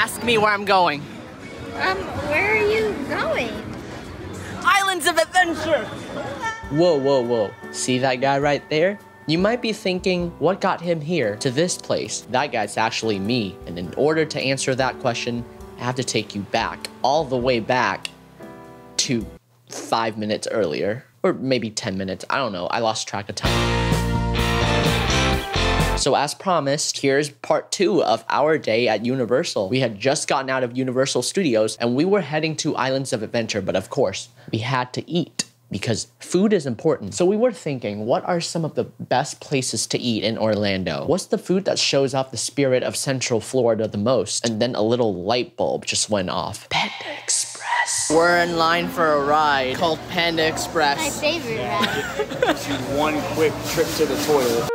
Ask me where I'm going. Where are you going? Islands of Adventure! Whoa, whoa, whoa. See that guy right there? You might be thinking, what got him here to this place? That guy's actually me. And in order to answer that question, I have to take you back, all the way back to 5 minutes earlier. Or maybe 10 minutes, I don't know. I lost track of time. So as promised, here's part 2 of our day at Universal. We had just gotten out of Universal Studios and we were heading to Islands of Adventure, but of course, we had to eat because food is important. So we were thinking, what are some of the best places to eat in Orlando? What's the food that shows off the spirit of Central Florida the most? And then a little light bulb just went off. Panda Express. We're in line for a ride called Panda Express. My favorite ride. Just one quick trip to the toilet.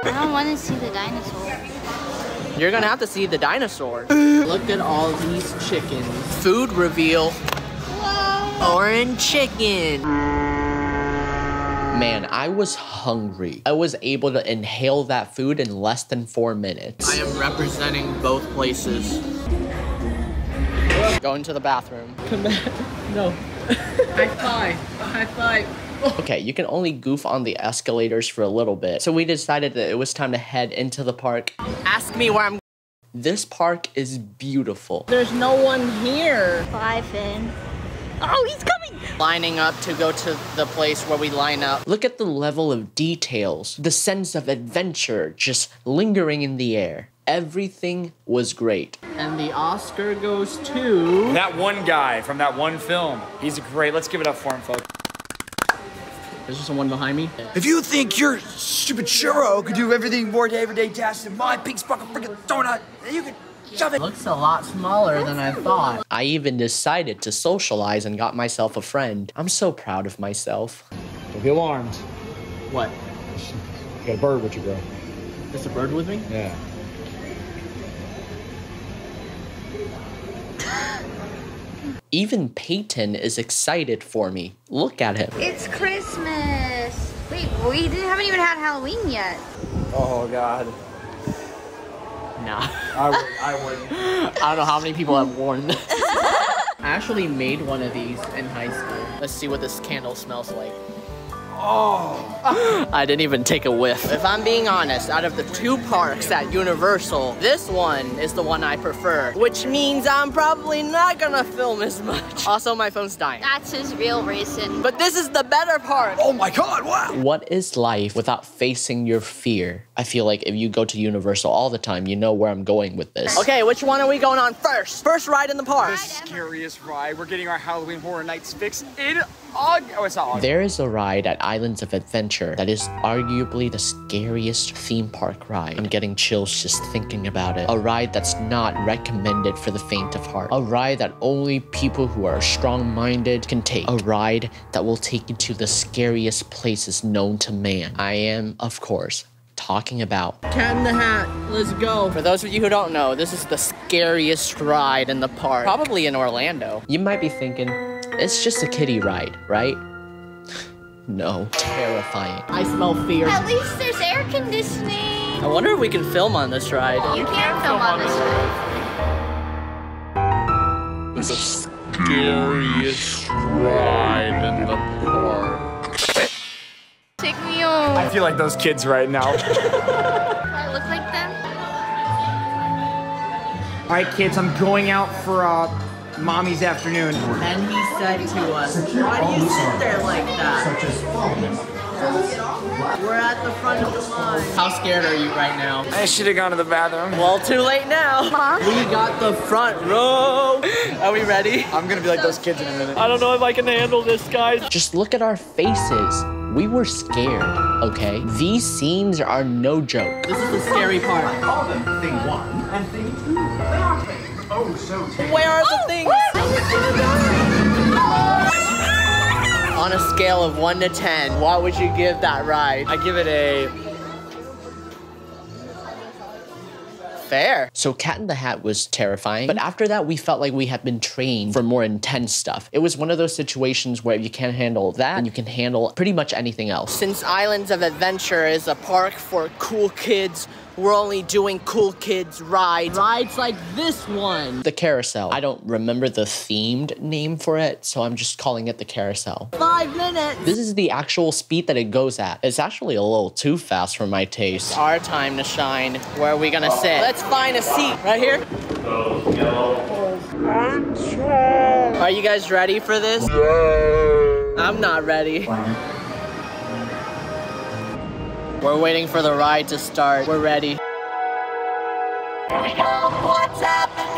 I don't want to see the dinosaur. You're gonna have to see the dinosaur. Look at all these chickens. Food reveal. Whoa. Orange chicken. Man, I was hungry. I was able to inhale that food in less than 4 minutes. I am representing both places. Going to the bathroom. Come back. No. High five. High five. Okay, you can only goof on the escalators for a little bit, so we decided that it was time to head into the park. Ask me where I'm going. This park is beautiful. There's no one here. Bye, Finn. Oh, he's coming! Lining up to go to the place where we line up. Look at the level of details, the sense of adventure just lingering in the air. Everything was great. And the Oscar goes to... that one guy from that one film. He's great. Let's give it up for him, folks. There's just one behind me. If you think your stupid churro could do everything more everyday tasks than my pink sparkle freaking donut, you can shove it. Looks a lot smaller than I thought. I even decided to socialize and got myself a friend. I'm so proud of myself. Don't be alarmed. What? You got a bird with you, bro. There's a bird with me? Yeah. Even Peyton is excited for me. Look at him. It's Christmas. Wait, we haven't even had Halloween yet. Oh, God. Nah. I wouldn't. I don't know how many people have worn this. I actually made one of these in high school. Let's see what this candle smells like. Oh. I didn't even take a whiff. If I'm being honest, out of the 2 parks at Universal, this one is the one I prefer, which means I'm probably not gonna film as much. Also, my phone's dying. That's his real reason. But this is the better part. Oh my God, wow. What is life without facing your fear? I feel like if you go to Universal all the time, you know where I'm going with this. Okay, which one are we going on first? First ride in the park. The scariest ride. We're getting our Halloween Horror Nights fixed in August. Oh, it's not August. There is a ride at Islands of Adventure that is arguably the scariest theme park ride. I'm getting chills just thinking about it. A ride that's not recommended for the faint of heart. A ride that only people who are strong-minded can take. A ride that will take you to the scariest places known to man. I am, of course, talking about Cat in the Hat. Let's go. For those of you who don't know, this is the scariest ride in the park. Probably in Orlando. You might be thinking, it's just a kiddie ride, right? No, terrifying. I smell fear. At least there's air conditioning. I wonder if we can film on this ride. You can film on this ride. The scariest ride in the park. Take me home. I feel like those kids right now. Do I look like them? All right, kids, I'm going out for mommy's afternoon. And he said to us, why do you sit there like that? We're at the front of the line. How scared are you right now? I should have gone to the bathroom. Well, too late now. We got the front row. Are we ready? I'm gonna be like those kids in a minute. I don't know if I can handle this, guys. Just look at our faces. We were scared, okay? These scenes are no joke. This is the scary part. I call them thing 1 and thing 2. They are things. Oh, so tasty. Where are the things? On a scale of 1 to 10, what would you give that ride? I give it a... Fair. So Cat in the Hat was terrifying, but after that, we felt like we had been trained for more intense stuff. It was one of those situations where if you can't handle that, and you can handle pretty much anything else. Since Islands of Adventure is a park for cool kids we're only doing cool kids rides. Rides like this one. The carousel. I don't remember the themed name for it, so I'm just calling it the carousel. 5 minutes. This is the actual speed that it goes at. It's actually a little too fast for my taste. Our time to shine. Where are we gonna sit? Let's find a seat. Right here? Are you guys ready for this? I'm not ready. We're waiting for the ride to start. We're ready. What's happening?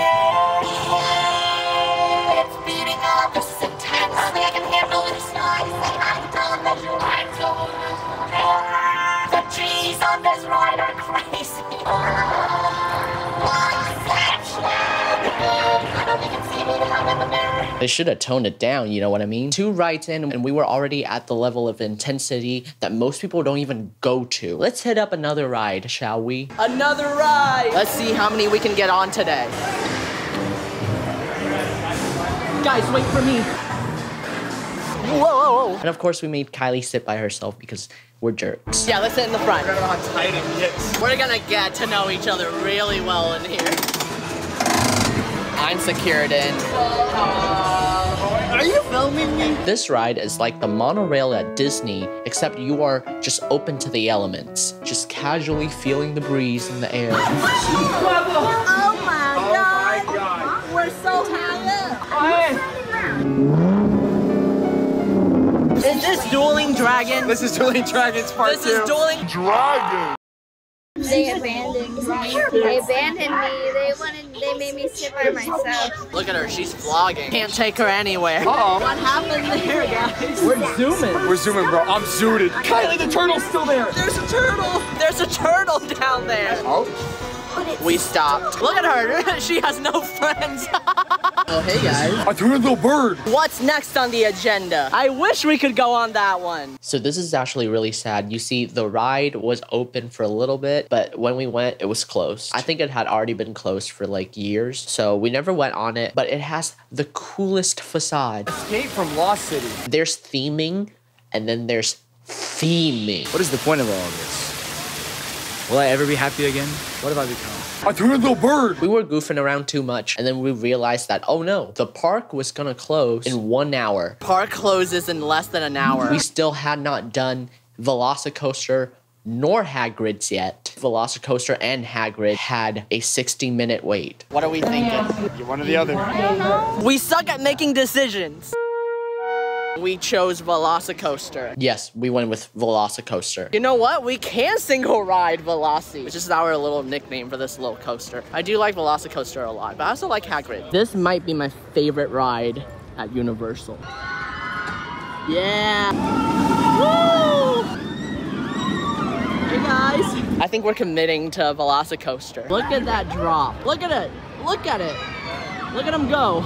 It's beating up. This is intense. I can handle this. The trees on this ride are crazy. They should have toned it down, you know what I mean? 2 rides in and we were already at the level of intensity that most people don't even go to. Let's hit up another ride, shall we? Another ride! Let's see how many we can get on today. Guys, wait for me. Whoa! And of course we made Kylie sit by herself because we're jerks. Yeah, let's sit in the front. I don't know how tight it gets. We're gonna get to know each other really well in here. I'm secured in. Are you filming me? This ride is like the monorail at Disney, except you are just open to the elements. Just casually feeling the breeze in the air. Oh my god! We're so high up! Is this Dueling Dragons? This is Dueling Dragons Part 2. This is Dueling Dragons! They abandoned me. They abandoned me. They made me sit by myself. Look at her, she's vlogging. Can't take her anywhere. Uh-oh. What happened there, guys? We're zooming. We're zooming, bro. I'm zooted. Kylie, the turtle's still there. There's a turtle. There's a turtle down there. Oh. We stopped. Look at her. She has no friends. Oh, hey, guys. I threw a little bird. What's next on the agenda? I wish we could go on that one. So this is actually really sad. You see, the ride was open for a little bit, but when we went, it was closed. I think it had already been closed for like years, so we never went on it, but it has the coolest facade. Escape from Lost City. There's theming, and then there's theming. What is the point of all of this? Will I ever be happy again? What have I become? I threw a little bird. We were goofing around too much, and then we realized that, oh no, the park was gonna close in 1 hour. Park closes in less than an hour. We still had not done Velocicoaster nor Hagrid's yet. Velocicoaster and Hagrid had a 60-minute wait. What are we thinking? You're one or the other. I don't know. We suck at making decisions. We chose Velocicoaster. Yes, we went with Velocicoaster. You know what? We can single ride Veloci, which is our little nickname for this little coaster. I do like Velocicoaster a lot, but I also like Hagrid. This might be my favorite ride at Universal. Yeah. Woo! Hey guys. I think we're committing to Velocicoaster. Look at that drop. Look at it. Look at it. Look at him go.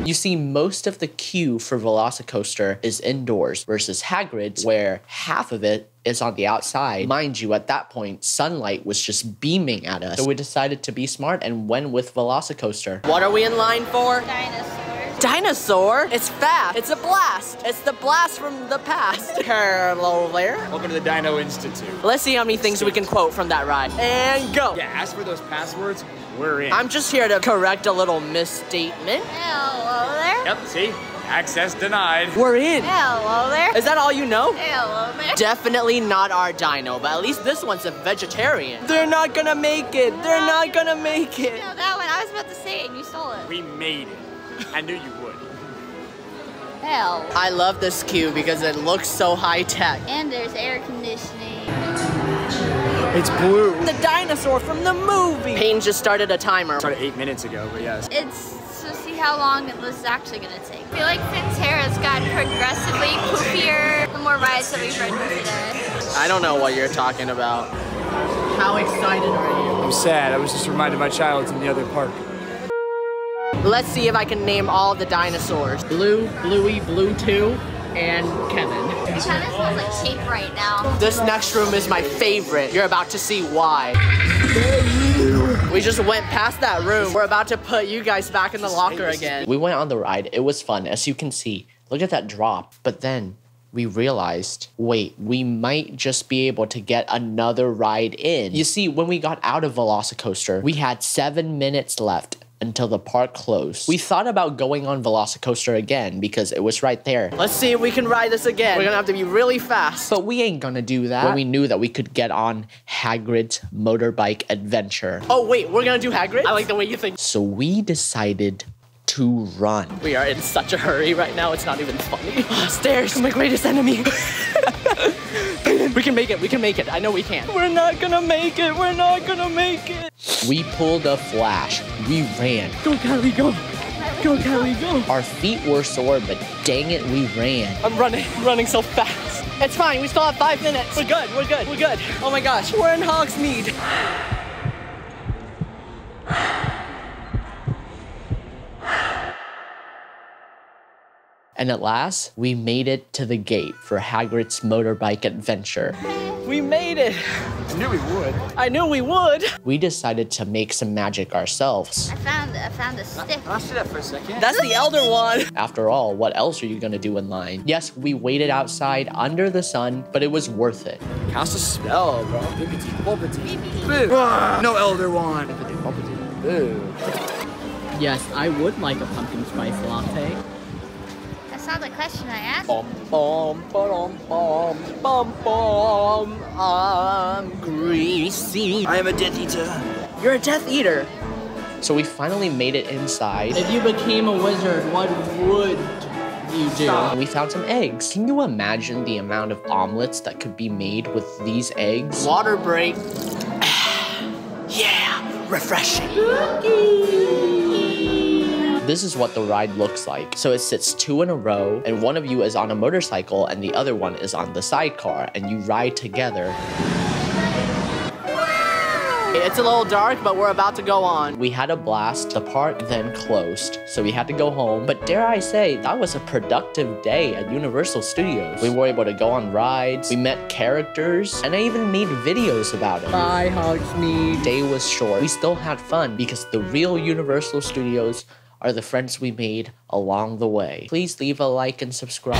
You see, most of the queue for Velocicoaster is indoors versus Hagrid's, where half of it is on the outside. Mind you, at that point, sunlight was just beaming at us. So we decided to be smart and went with Velocicoaster. What are we in line for? Dinosaurs. Dinosaur? It's fast. It's a blast. It's the blast from the past. Hello there. Welcome to the Dino Institute. Let's see how many things we can quote from that ride. And go. Yeah, as for those passwords, we're in. I'm just here to correct a little misstatement. Hello there. Yep, see? Access denied. We're in. Hello there. Is that all you know? Hello there. Definitely not our dino, but at least this one's a vegetarian. They're not gonna make it. They're not gonna make it. No, that one. I was about to say it and you stole it. We made it. I knew you would. Hell. I love this queue because it looks so high tech. And there's air conditioning. It's blue. The dinosaur from the movie. Payne just started a timer. Started 8 minutes ago, but yes. It's to see how long this is actually gonna take. I feel like Fintera's gotten progressively poofier the more rides that we've ridden today. I don't know what you're talking about. How excited are you? I'm sad. I was just reminded of my childhood in the other park. Let's see if I can name all the dinosaurs. Blue, Bluey, Blue 2, and Kevin. It kind of smells like tape right now. This next room is my favorite. You're about to see why. We just went past that room. We're about to put you guys back in the locker again. We went on the ride. It was fun, as you can see. Look at that drop. But then we realized, wait, we might just be able to get another ride in. You see, when we got out of Velocicoaster, we had 7 minutes left until the park closed. We thought about going on Velocicoaster again because it was right there. Let's see if we can ride this again. We're gonna have to be really fast. But we ain't gonna do that when we knew that we could get on Hagrid's motorbike adventure. Oh wait, we're gonna do Hagrid? I like the way you think. So we decided to run. We are in such a hurry right now, it's not even funny. Stairs, my greatest enemy. We can make it, we can make it. I know we can. We're not gonna make it, we're not gonna make it. We pulled a Flash. We ran. Go, Kylie, go. Go, Kylie, go. Our feet were sore, but dang it, we ran. I'm running so fast. It's fine, we still have 5 minutes. We're good, we're good, we're good. Oh my gosh, we're in Hogsmeade. And at last, we made it to the gate for Hagrid's motorbike adventure. We made it. I knew we would. I knew we would. We decided to make some magic ourselves. I found a stick. I'll see that for a second. That's the elder one. After all, what else are you gonna do in line? Yes, we waited outside under the sun, but it was worth it. Cast a spell, bro. Bippity boppity. Boo. No elder wand. Bippity boppity. Boo. Yes, I would like a pumpkin spice latte. That's not the question I asked. Bum, bum, ba-dum, bum, bum, bum. I'm greasy. I am a Death Eater. You're a Death Eater. So we finally made it inside. If you became a wizard, what would you do? And we found some eggs. Can you imagine the amount of omelets that could be made with these eggs? Water break. Yeah, refreshing. This is what the ride looks like. So it sits 2 in a row, and one of you is on a motorcycle and the other one is on the sidecar, and you ride together. It's a little dark, but we're about to go on. We had a blast. The park then closed, so we had to go home. But dare I say, that was a productive day at Universal Studios. We were able to go on rides, we met characters, and I even made videos about it. Bye, Hogsmeade. Day was short. We still had fun because the real Universal Studios are the friends we made along the way. Please leave a like and subscribe.